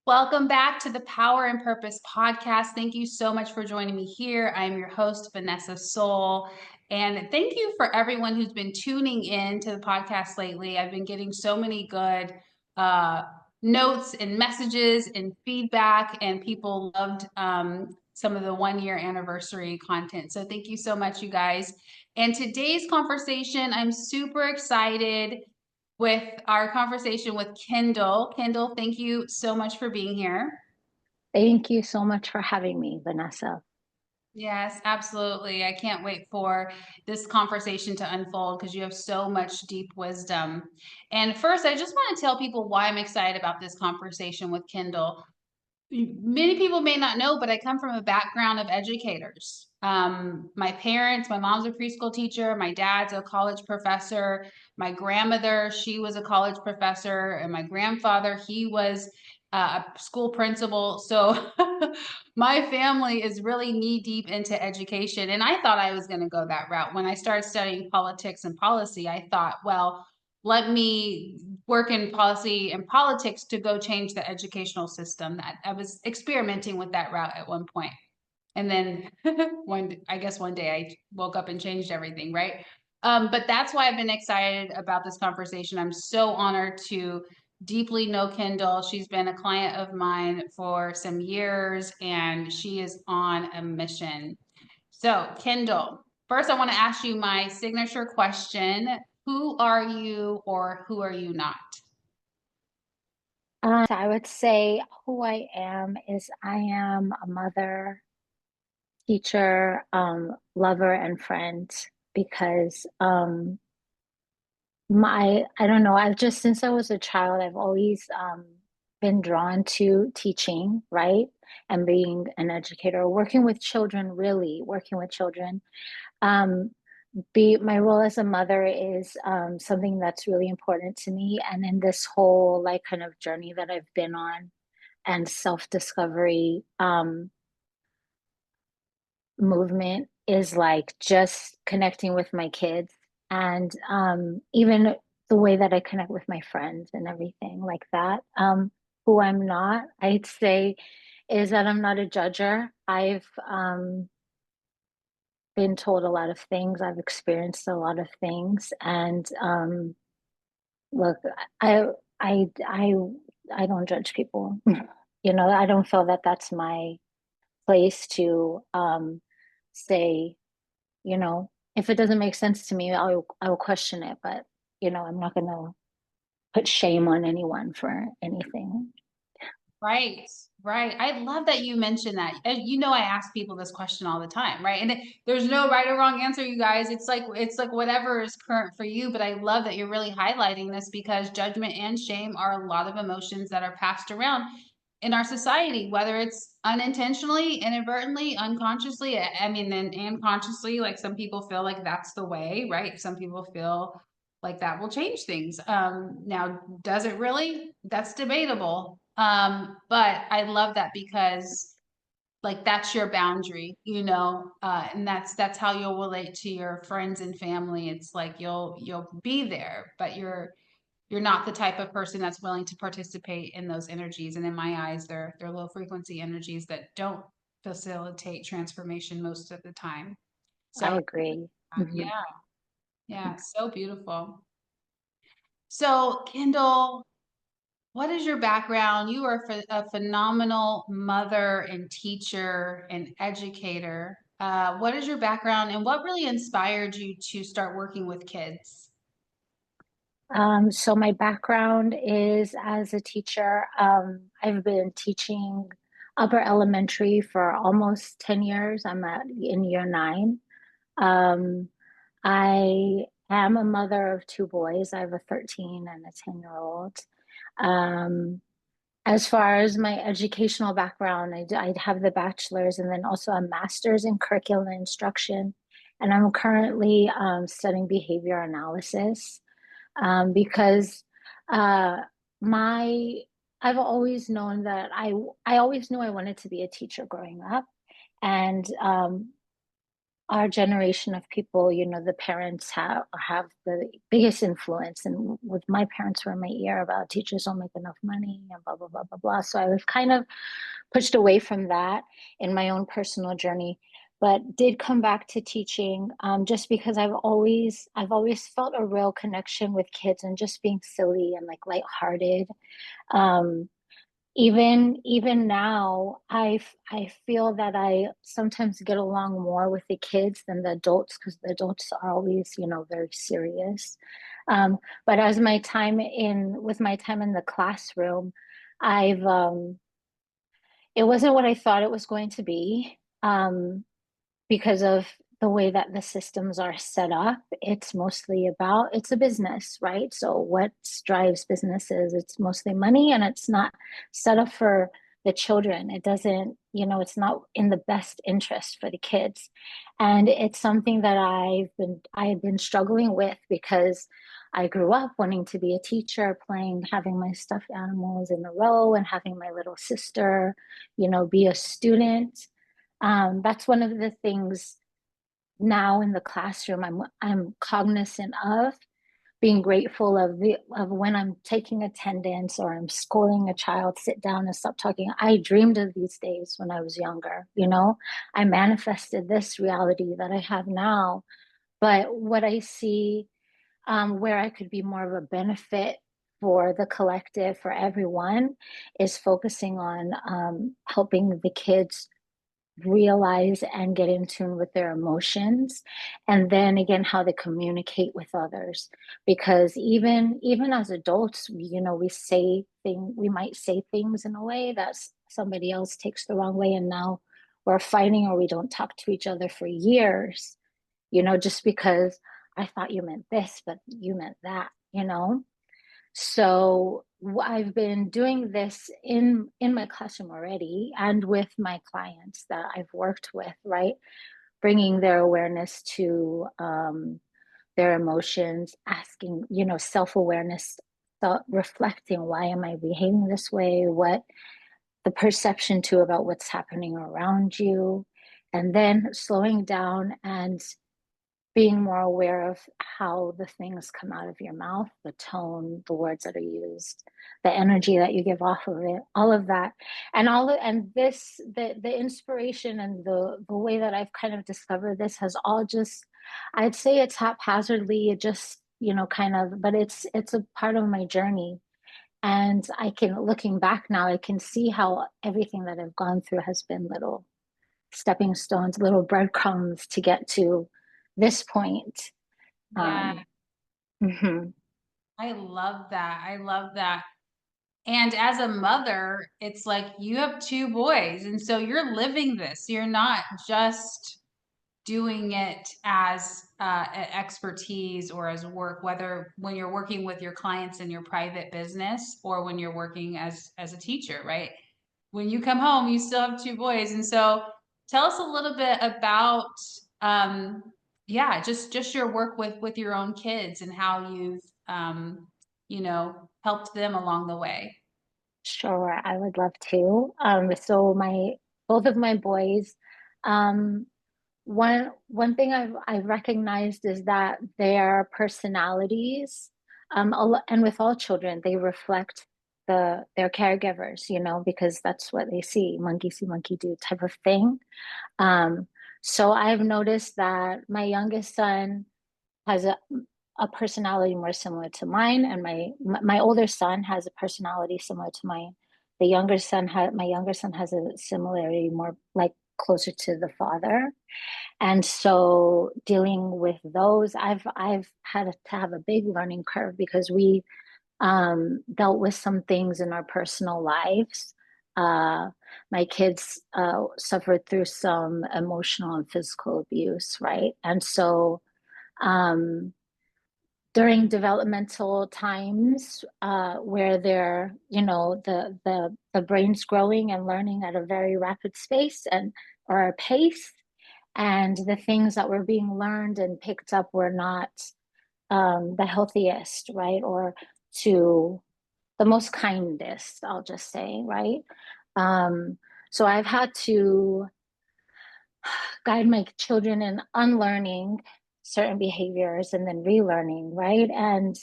Welcome back to the Power and Purpose podcast. Thank you so much for joining me here. I'm your host, Vanessa Soul. And thank you for everyone who's been tuning in to the podcast lately. I've been getting so many good uh, notes and messages and feedback, and people loved some of the 1 year anniversary content. So thank you so much, you guys. And today's conversation, I'm super excited with our conversation with Kendal. Kendal, thank you so much for being here. Thank you so much for having me, Vanessa. Yes, absolutely. I can't wait for this conversation to unfold because you have so much deep wisdom. And first, I just want to tell people why I'm excited about this conversation with Kendal. Many people may not know, but I come from a background of educators. My parents, my mom's a preschool teacher, my dad's a college professor, my grandmother, she was a college professor, and my grandfather, he was a school principal. So my family is really knee deep into education. And I thought I was going to go that route. When I started studying politics and policy, I thought, well, let me work in policy and politics to go change the educational system. That I was experimenting with that route at one point. And then I guess one day I woke up and changed everything, right? But that's why I've been excited about this conversation. I'm so honored to deeply know Kendal. She's been a client of mine for some years and she is on a mission. So, Kendal, first I want to ask you my signature question. Who are you or who are you not? I would say who I am is I am a mother, teacher, lover, and friend because I don't know, I've just since I was a child, I've always been drawn to teaching, right? And being an educator, working with children, really working with children. Um, be my role as a mother is something that's really important to me, and in this whole like kind of journey that I've been on and self-discovery movement is like just connecting with my kids, and even the way that I connect with my friends and everything like that. Who I'm not, I'd say, is that I'm not a judger. I've been told a lot of things. I've experienced a lot of things, and look, I, I, I, I don't judge people. I don't feel that that's my place to say, if it doesn't make sense to me, I will question it. But I'm not gonna put shame on anyone for anything. Right, right. I love that you mentioned that. And I ask people this question all the time, right? And there's no right or wrong answer, you guys. It's like whatever is current for you. But I love that you're really highlighting this because judgment and shame are a lot of emotions that are passed around in our society, whether it's unintentionally, inadvertently, unconsciously. I mean, and consciously. Like some people feel like that's the way, right? Some people feel like that will change things. Now, does it really? That's debatable. But I love that because like that's your boundary, and that's how you'll relate to your friends and family. It's like you'll be there, but you're not the type of person that's willing to participate in those energies. And in my eyes, they're low frequency energies that don't facilitate transformation most of the time. I So agree. yeah, Mhm. yeah, so beautiful. So, Kendall, what is your background? You are a phenomenal mother and teacher and educator. What is your background and what really inspired you to start working with kids? So my background is as a teacher. I've been teaching upper elementary for almost 10 years. I'm in year nine. Um, I am a mother of two boys. I have a 13 and a 10-year-old. Um, as far as my educational background, I have the bachelor's and then also a master's in curriculum instruction. And I'm currently studying behavior analysis because uh, my I've always known that I always knew I wanted to be a teacher growing up, and our generation of people, the parents have the biggest influence. And with my parents were in my ear about teachers don't make enough money and blah, blah, blah, blah, blah. So I was kind of pushed away from that in my own personal journey, but did come back to teaching just because I've always felt a real connection with kids and just being silly and like lighthearted. Um, even now, I feel that I sometimes get along more with the kids than the adults because the adults are always, very serious. Um, but as my time in with my time in the classroom, I've it wasn't what I thought it was going to be. Because of the way that the systems are set up. It's a business, right? So what drives businesses? It's mostly money and it's not set up for the children. It doesn't, it's not in the best interest for the kids. And it's something that I've been struggling with because I grew up wanting to be a teacher, having my stuffed animals in a row and having my little sister, be a student. That's one of the things now in the classroom I'm cognizant of being grateful of when I'm taking attendance or I'm scolding a child, sit down and stop talking. I dreamed of these days when I was younger, I manifested this reality that I have now. But what I see where I could be more of a benefit for the collective, for everyone, is focusing on helping the kids realize and get in tune with their emotions, and then again how they communicate with others, because even as adults, we might say things in a way that somebody else takes the wrong way, and now we're fighting or we don't talk to each other for years, just because I thought you meant this but you meant that. So I've been doing this in my classroom already and with my clients that I've worked with, right? Bringing their awareness to their emotions, asking, self-awareness, reflecting, why am I behaving this way? What the perception too about what's happening around you, and then slowing down and being more aware of how the things come out of your mouth, the tone, the words that are used, the energy that you give off of it, all of that. And this the inspiration and the way that I've kind of discovered this has all just, I'd say it's haphazardly, it just, kind of, but it's a part of my journey. And looking back now, I can see how everything that I've gone through has been little stepping stones, little breadcrumbs to get to this point. Yeah, Um, mhm. I love that. I love that. And as a mother, it's like you have two boys, and so you're living this. You're not just doing it as expertise or as work, whether when you're working with your clients in your private business or when you're working as a teacher, right? When you come home, you still have two boys, and so tell us a little bit about um, yeah, just your work with your own kids and how you've helped them along the way. Sure, I would love to. So both of my boys, um, one thing I've recognized is that their personalities, and with all children, they reflect their caregivers, because that's what they see, monkey see, monkey do type of thing. Um, so I've noticed that my youngest son has a personality more similar to mine, and my older son has a personality similar to mine. My younger son has a similarity more like closer to the father. And so dealing with those, I've had to have a big learning curve because we dealt with some things in our personal lives. Uh, my kids suffered through some emotional and physical abuse, right? And so um, during developmental times where they're, the brain's growing and learning at a very rapid space and or a pace, and the things that were being learned and picked up were not the healthiest, right? Or to the most kindest, I'll just say, right? Um, so I've had to guide my children in unlearning certain behaviors and then relearning, right? And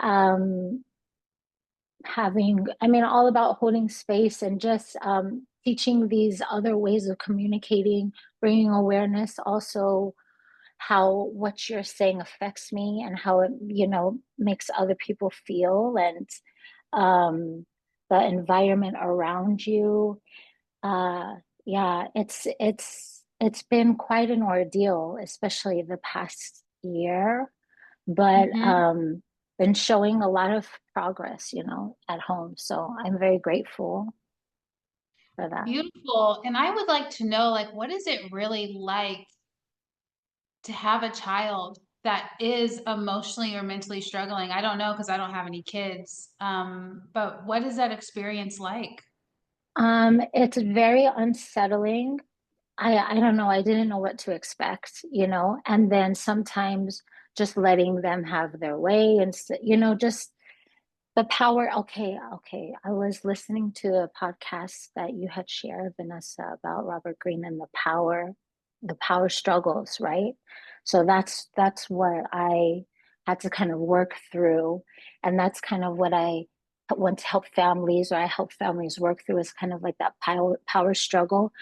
um, having, I mean, all about holding space and just teaching these other ways of communicating, bringing awareness also how what you're saying affects me and how it, makes other people feel and um, the environment around you. Uh, yeah, it's been quite an ordeal, especially the past year, but Hmm. been showing a lot of progress, at home. So I'm very grateful for that. Beautiful. And I would like to know, like, what is it really like to have a child that is emotionally or mentally struggling? I don't know because I don't have any kids. But what is that experience like? It's very unsettling. I don't know. I didn't know what to expect, and then sometimes just letting them have their way and, just the power. Okay, okay. I was listening to a podcast that you had shared, Vanessa, about Robert Greene and the power struggles, right? So that's what I had to kind of work through, and that's kind of what I want to help families, or I help families work through, is kind of like that power struggle,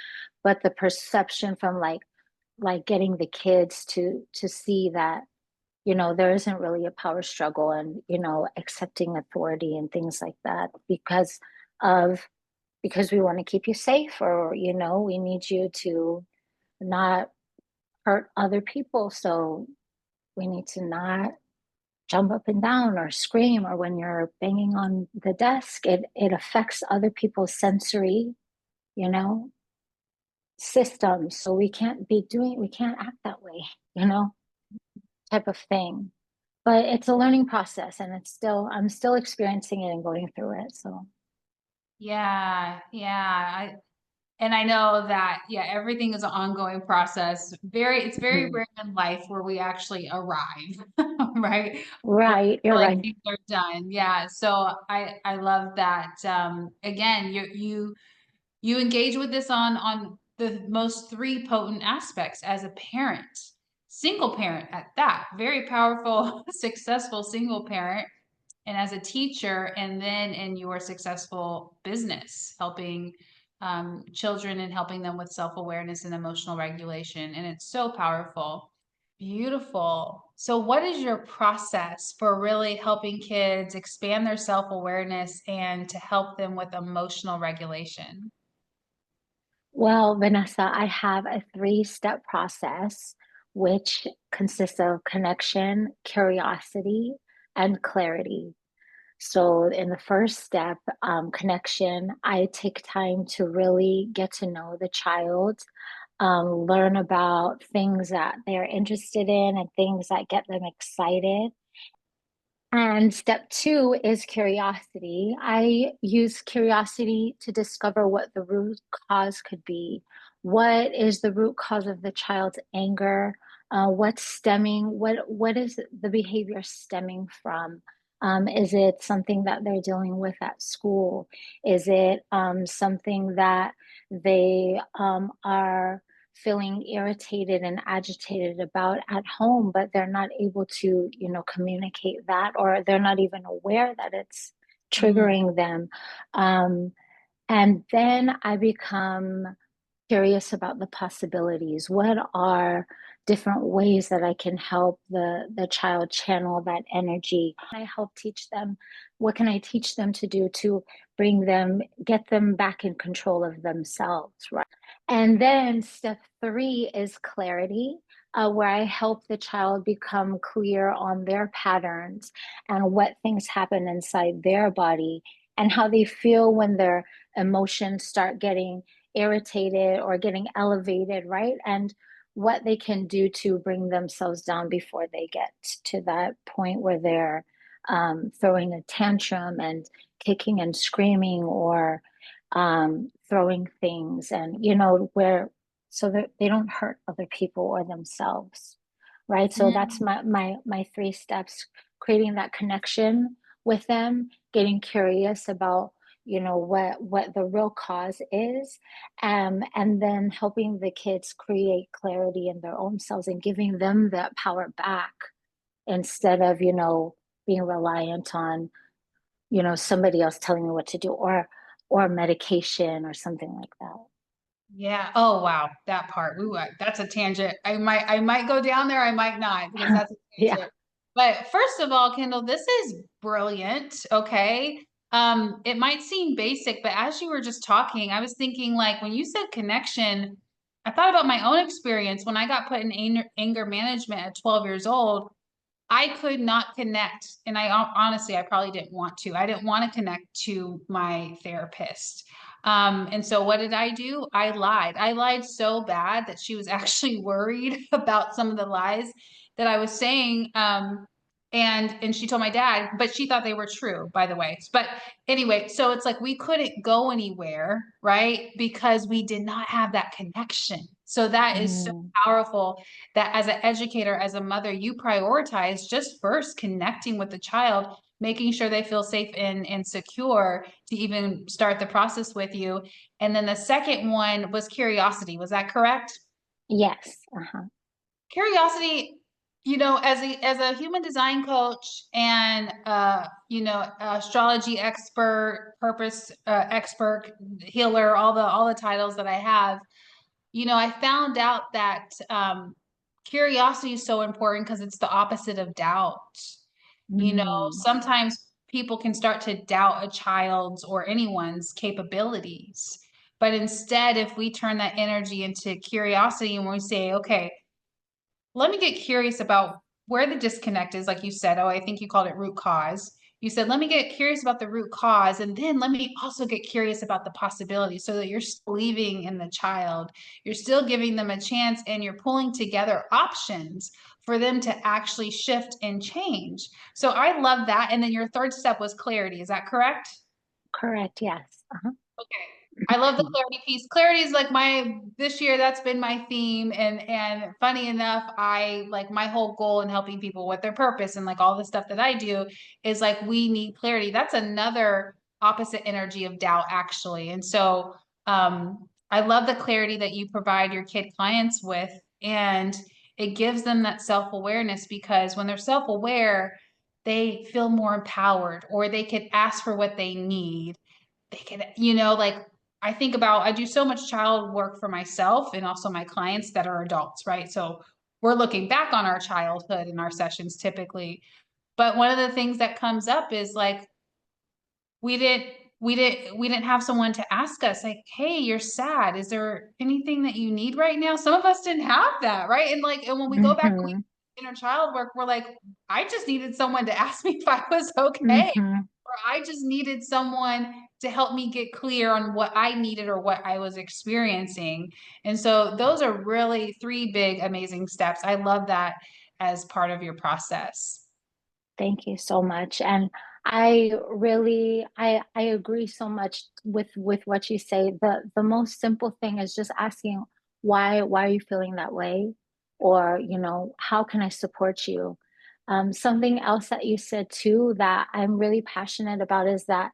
but the perception from like getting the kids to see that there isn't really a power struggle, and accepting authority and things like that of because we want to keep you safe, or we need you to not hurt other people, so we need to not jump up and down or scream, or when you're banging on the desk, it affects other people's sensory you know systems, so we can't act that way, you know type of thing. But it's a learning process, and I'm still experiencing it and going through it. So Yeah, yeah. And I know that, yeah, everything is an ongoing process. It's very mhm. rare in life where we actually arrive, right? Where Right, we you're feel like right. things are done. Yeah. So I love that. Again, you engage with this on the most three potent aspects as a parent, single parent at that, very powerful, successful single parent, and as a teacher, and then in your successful business, helping children and helping them with self awareness and emotional regulation. And it's so powerful. Beautiful. So, what is your process for really helping kids expand their self awareness and to help them with emotional regulation? Well, Vanessa, I have a three-step process, which consists of connection, curiosity, and clarity. So, in the first step, connection, I take time to really get to know the child, learn about things that they're interested in and things that get them excited. And step two is curiosity. I use curiosity to discover what the root cause could be. What is the root cause of the child's anger? What is the behavior stemming from? Is it something that they're dealing with at school? Is it something that they are feeling irritated and agitated about at home, but they're not able to, communicate that, or they're not even aware that it's Mm, triggering them. Um, and then I become curious about the possibilities. What are different ways that I can help the child channel that energy? I help teach them. What can I teach them to do to get them back in control of themselves, right? And then step three is clarity, where I help the child become clear on their patterns and what things happen inside their body and how they feel when their emotions start getting irritated or getting elevated, right? And what they can do to bring themselves down before they get to that point where they're throwing a tantrum and kicking and screaming, or throwing things, and where so that they don't hurt other people or themselves, right? So that's mm, my three steps: creating that connection with them, getting curious about what the real cause is, and then helping the kids create clarity in their own selves and giving them that power back instead of being reliant on somebody else telling me what to do, or medication or something like that. Yeah. Oh, wow. That part. Ooh, that's a tangent. I might go down there. I might not because that's a Yeah. tangent. But first of all, Kendall, this is brilliant. Okay. It might seem basic, but as you were just talking, I was thinking like when you said connection, I thought about my own experience when I got put in anger management at 12 years old. I could not connect. And honestly, I probably didn't want to. I didn't want to connect to my therapist. And so what did I do? I lied. I lied so bad that she was actually worried about some of the lies that I was saying. And she told my dad, but she thought they were true, by the way. But anyway, so it's like we couldn't go anywhere, right? Because we did not have that connection. So that is so Mm, powerful that as an educator, as a mother, you prioritize just first connecting with the child, making sure they feel safe and secure to even start the process with you. And then the second one was curiosity. Was that correct? yes. Uh-huh. Curiosity, as a human design coach and astrology expert, purpose expert, healer, all the titles that I have, I found out that curiosity is so important because it's the opposite of doubt. Mm, Sometimes people can start to doubt a child's or anyone's capabilities. But instead, if we turn that energy into curiosity and we say, okay, let me get curious about where the disconnect is, like you said. Oh, I think you called it root cause. You said, let me get curious about the root cause, and then let me also get curious about the possibility so that you're still believing in the child. You're still giving them a chance, and you're pulling together options for them to actually shift and change. So I love that. And then your third step was clarity. Is that correct? correct. Yes. Uh-huh. Okay. I love the clarity piece. Clarity is like this year, that's been my theme. And funny enough, I like my whole goal in helping people with their purpose and like all the stuff that I do is like we need clarity. That's another opposite energy of doubt, actually. And so I love the clarity that you provide your kid clients with. And it gives them that self-awareness because when they're self-aware, they feel more empowered or they could ask for what they need. They can, like I do so much child work for myself and also my clients that are adults, right? So we're looking back on our childhood in our sessions typically. But one of the things that comes up is like we didn't we didn't have someone to ask us like, hey, you're sad, is there anything that you need right now? Some of us didn't have that, right? And when we go back and we Mm-hmm. inner child work, we're like, I just needed someone to ask me if I was okay, Mm-hmm. or I just needed someone to help me get clear on what I needed or what I was experiencing. And so those are really three big amazing steps. I love that as part of your process. Thank you so much. And I agree so much with what you say. The most simple thing is just asking why are you feeling that way? Or, how can I support you? Something else that you said too that I'm really passionate about is that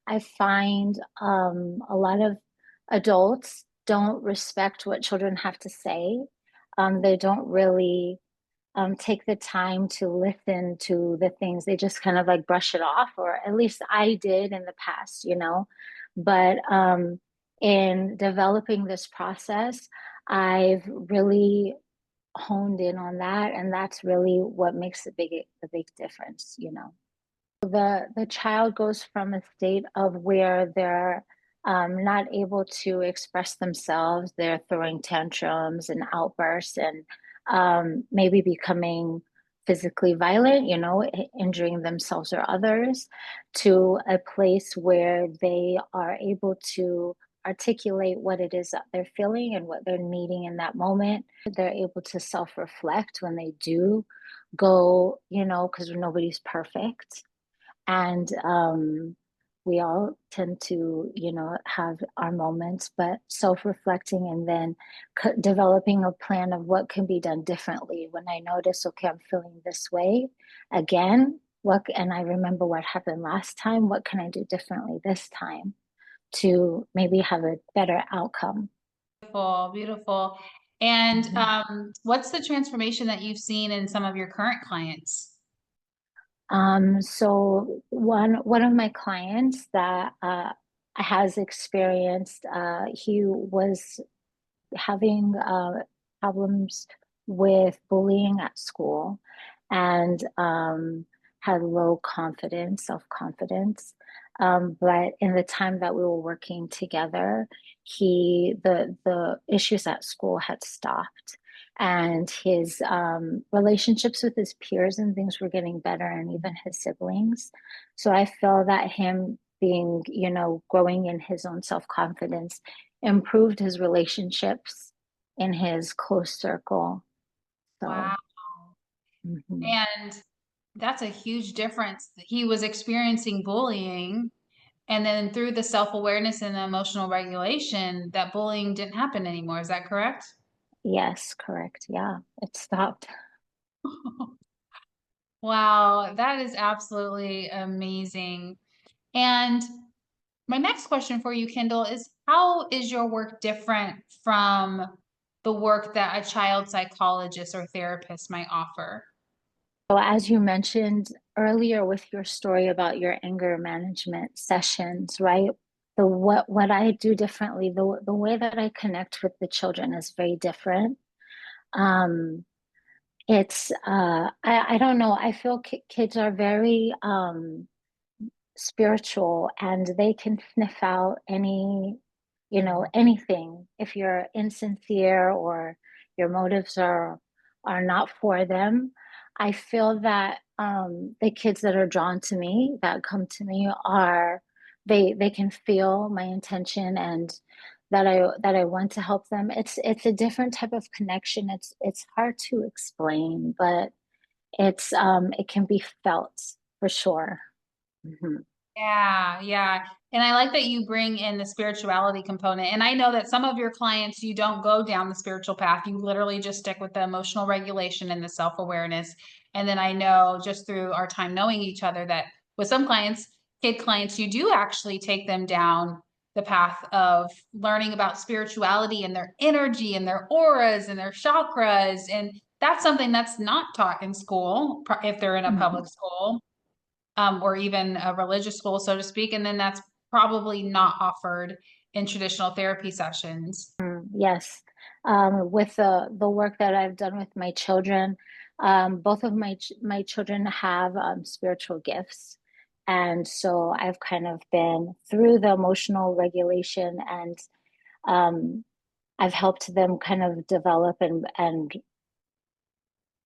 I find a lot of adults don't respect what children have to say. They don't really take the time to listen to the things. They just kind of like brush it off, or at least I did in the past. But in developing this process, I've really honed in on that, and that's really what makes the big difference. The child goes from a state of where they're not able to express themselves, they're throwing tantrums and outbursts, and maybe becoming physically violent, injuring themselves or others, to a place where they are able to articulate what it is that they're feeling and what they're needing in that moment. They're able to self reflect when they do go, because nobody's perfect, and we all tend to have our moments, but self-reflecting and then developing a plan of what can be done differently when I notice, okay, I'm feeling this way again, and I remember what happened last time. What can I do differently this time to maybe have a better outcome? Beautiful, beautiful. And Mhm. what's the transformation that you've seen in some of your current clients? So one of my clients that has experienced, he was having problems with bullying at school and had low confidence, self-confidence. But in the time that we were working together, the issues at school had stopped. And his relationships with his peers and things were getting better, and even his siblings. So I feel that him being, growing in his own self-confidence improved his relationships in his close circle. Wow. So, mhm. And that's a huge difference. He was experiencing bullying, and then through the self-awareness and the emotional regulation, that bullying didn't happen anymore. Is that correct? Yes, correct. Yeah, it stopped. Wow, that is absolutely amazing. And my next question for you, Kendall, is how is your work different from the work that a child psychologist or therapist might offer? So, as you mentioned earlier with your story about your anger management sessions, right? What I do differently, the way that I connect with the children is very different. Um, it's I don't know. I feel kids are very spiritual and they can sniff out anything if you're insincere or your motives are not for them. I feel that the kids that are drawn to me, that come to me, are they can feel my intention and that I want to help them. It's a different type of connection. It's hard to explain, but it can be felt for sure. Mhm. Yeah, yeah. And I like that you bring in the spirituality component. And I know that some of your clients, you don't go down the spiritual path. You literally just stick with the emotional regulation and the self-awareness. And then I know just through our time knowing each other that with some clients, kid clients, you do actually take them down the path of learning about spirituality and their energy and their auras and their chakras. And that's something that's not taught in school if they're in a public Mhm. school, or even a religious school, so to speak. And then that's probably not offered in traditional therapy sessions. Yes. With the work that I've done with my children, both of my children have spiritual gifts, and so I've kind of been through the emotional regulation, and um, I've helped them kind of develop and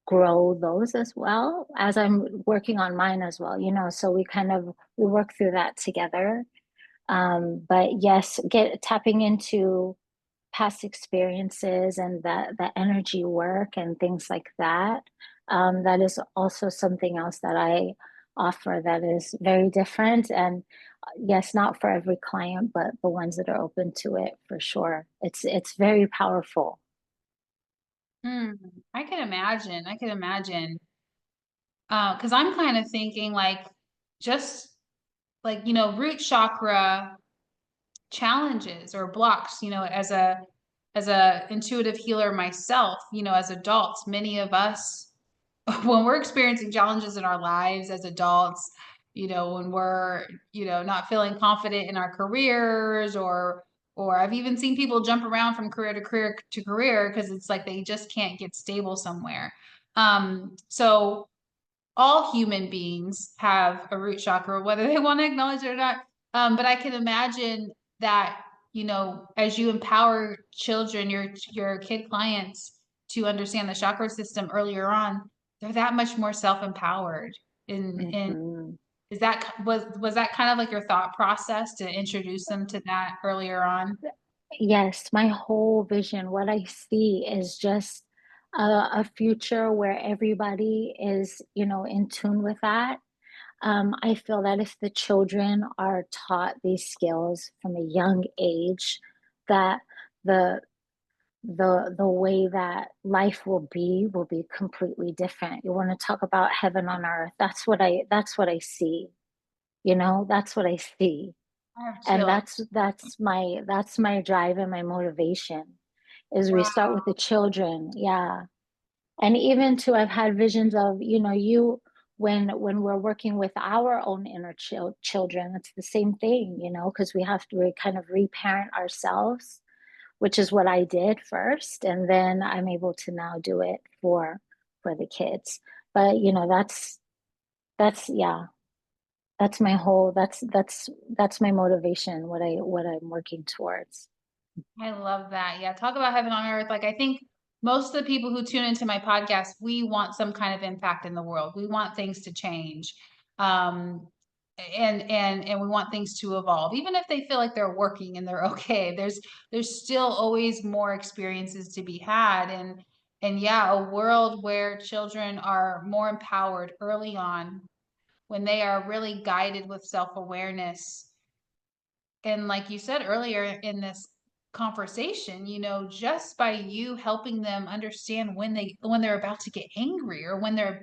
grow those as well as I'm working on mine as well. So we work through that together. But yes, get tapping into past experiences and that energy work and things like that. That is also something else that I offer that is very different. And yes, not for every client, but the ones that are open to it for sure. It's very powerful. Hmm. I can imagine. I can imagine. Because I'm kind of thinking like just like, root chakra challenges or blocks, as a intuitive healer myself, as adults, many of us when we're experiencing challenges in our lives as adults, when we're, not feeling confident in our careers, or I've even seen people jump around from career to career to career because it's like they just can't get stable somewhere. So all human beings have a root chakra, whether they want to acknowledge it or not. But I can imagine that, as you empower children, your kid clients to understand the chakra system earlier on, they're that much more self-empowered. And Mhm. is that was that kind of like your thought process to introduce them to that earlier on? Yes, my whole vision, what I see is just a future where everybody is, in tune with that. I feel that if the children are taught these skills from a young age, that the the way that life will be completely different. You want to talk about heaven on earth. That's what I see. You know, that's what I see. I have And chills. that's my drive and my motivation is we start with Wow. the children. Yeah. And even too, I've had visions of, you know, you when we're working with our own inner children, it's the same thing, you know, because we have to kind of reparent ourselves, which is what I did first, and then I'm able to now do it for the kids. But you know, that's yeah, that's my whole that's my motivation, what I'm working towards. I love that. Yeah, talk about heaven on earth. Like I think most of the people who tune into my podcast, we want some kind of impact in the world. We want things to change. Um and we want things to evolve. Even if they feel like they're working and they're okay, there's still always more experiences to be had and yeah, a world where children are more empowered early on when they are really guided with self-awareness and like you said earlier in this conversation, you know, just by you helping them understand when they're about to get angry or when they're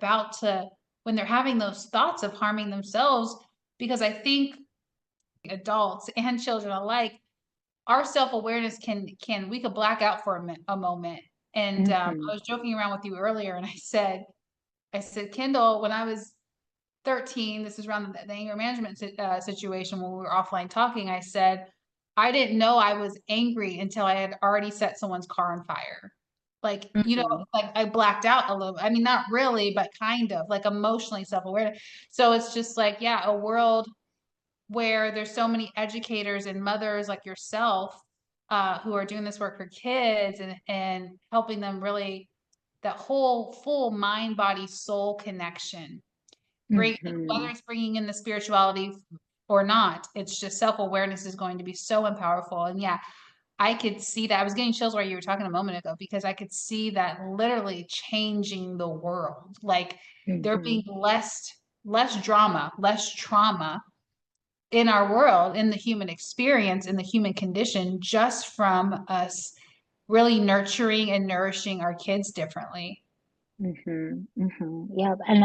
having those thoughts of harming themselves, because I think adults and children alike, our self-awareness can we could black out for a moment. And Hmm. I was joking around with you earlier, and I said, Kendall, when I was 13, this is around the anger management situation when we were offline talking, I said, I didn't know I was angry until I had already set someone's car on fire. Like, you know, Hmm. like I blacked out a little. I mean, not really, but kind of like emotionally self-aware. So it's just like, yeah, a world where there's so many educators and mothers like yourself who are doing this work for kids and helping them really that whole full mind, body, soul connection bring whether Hmm. it's bringing in the spirituality or not, it's just self-awareness is going to be so powerful. And yeah, I could see that. I was getting chills while you were talking a moment ago because I could see that literally changing the world. Like there being Hmm. less drama, less trauma in our world, in the human experience, in the human condition, just from us really nurturing and nourishing our kids differently. Yeah, and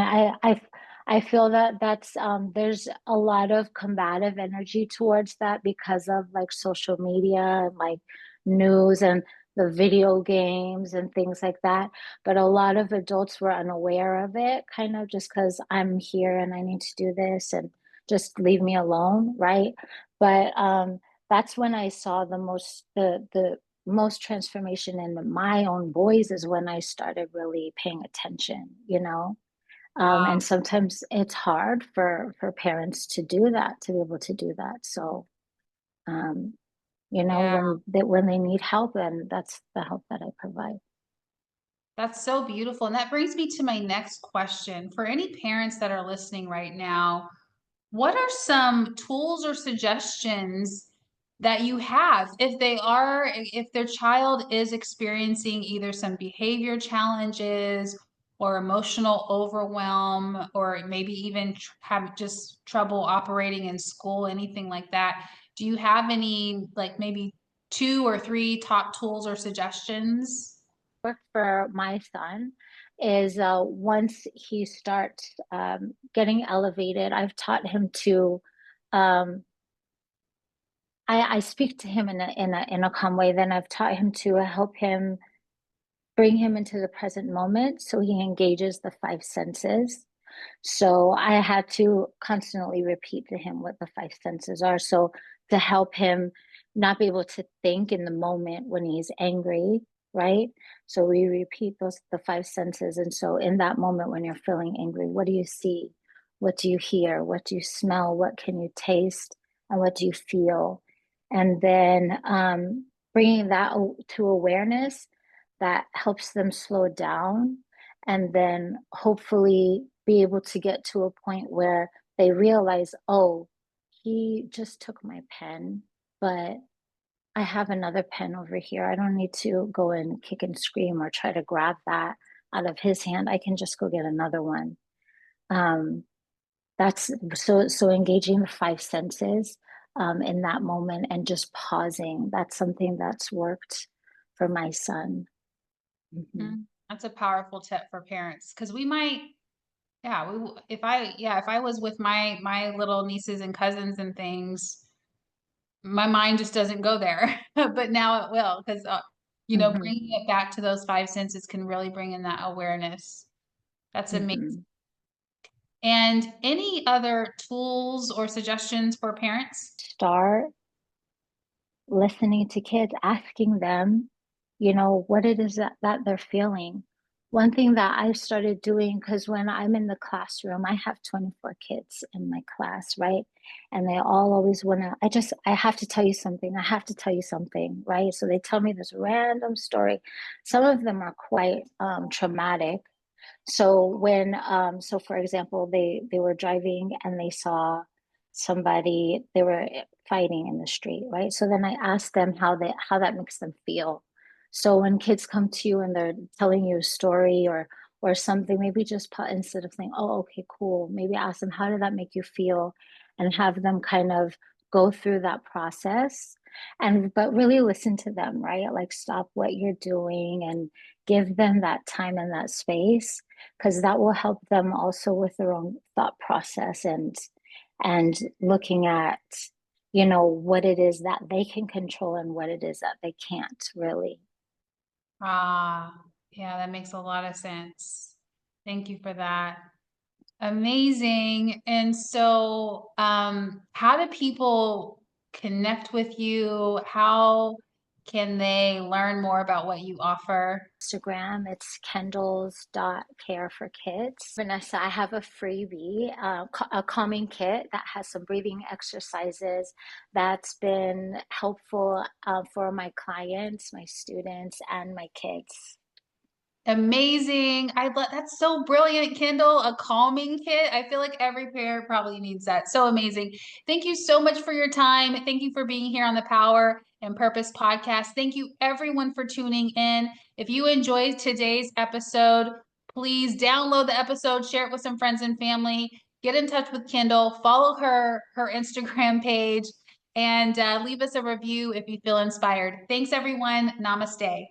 I feel that that's there's a lot of combative energy towards that because of like social media and like news and the video games and things like that. But a lot of adults were unaware of it, kind of just because I'm here and I need to do this and just leave me alone, right? But that's when I saw the most transformation in my own boys is when I started really paying attention, you know. Wow. And sometimes it's hard for parents to do that, to be able to do that. So, um, you know, Yeah. when they need help, and that's the help that I provide. That's so beautiful. And that brings me to my next question. For any parents that are listening right now, what are some tools or suggestions that you have if their child is experiencing either some behavior challenges or emotional overwhelm, or maybe even have just trouble operating in school, anything like that? Do you have any, like maybe two or three top tools or suggestions? Work for my son is once he starts getting elevated, I've taught him to. Um, I speak to him in a calm way. Then I've taught him to help him bring him into the present moment so he engages the five senses. So I had to constantly repeat to him what the five senses are. So to help him not be able to think in the moment when he's angry, right? So we repeat the five senses. And so in that moment when you're feeling angry, what do you see? What do you hear? What do you smell? What can you taste? And what do you feel? And then bringing that to awareness that helps them slow down and then hopefully be able to get to a point where they realize, oh, he just took my pen, but I have another pen over here. I don't need to go and kick and scream or try to grab that out of his hand. I can just go get another one. Um, that's so engaging the five senses in that moment and just pausing. That's something that's worked for my son. Hmm. That's a powerful tip for parents because we might, yeah, if I was with my little nieces and cousins and things, my mind just doesn't go there, but now it will because Hmm. bringing it back to those five senses can really bring in that awareness. That's amazing. Hmm. And any other tools or suggestions for parents? Start listening to kids, asking them, what it is that they're feeling. One thing that I started doing, because when I'm in the classroom, I have 24 kids in my class, right? And they all always want to, I have to tell you something. I have to tell you something, right? So they tell me this random story. Some of them are quite traumatic. So for example, they were driving and they saw somebody, they were fighting in the street, right? So then I asked them how that makes them feel. So when kids come to you and they're telling you a story or something, maybe just put, instead of saying, "Oh, okay, cool," maybe ask them, "How did that make you feel?" And have them kind of go through that process, and but really listen to them, right? Like, stop what you're doing and give them that time and that space, because that will help them also with their own thought process and looking at, what it is that they can control and what it is that they can't really. Ah, yeah, that makes a lot of sense. Thank you for that. Amazing. And so, how do people connect with you? How can they learn more about what you offer? Instagram, it's Kendal's.care for kids. Vanessa, I have a freebie, a calming kit that has some breathing exercises that's been helpful for my clients, my students, and my kids. Amazing. I love that's so brilliant, Kendall. A calming kit. I feel like every parent probably needs that. So amazing. Thank you so much for your time. Thank you for being here on the Power and Purpose podcast. Thank you everyone for tuning in. If you enjoyed today's episode, please download the episode, share it with some friends and family, get in touch with Kendall, follow her Instagram page, and leave us a review if you feel inspired. Thanks everyone. Namaste.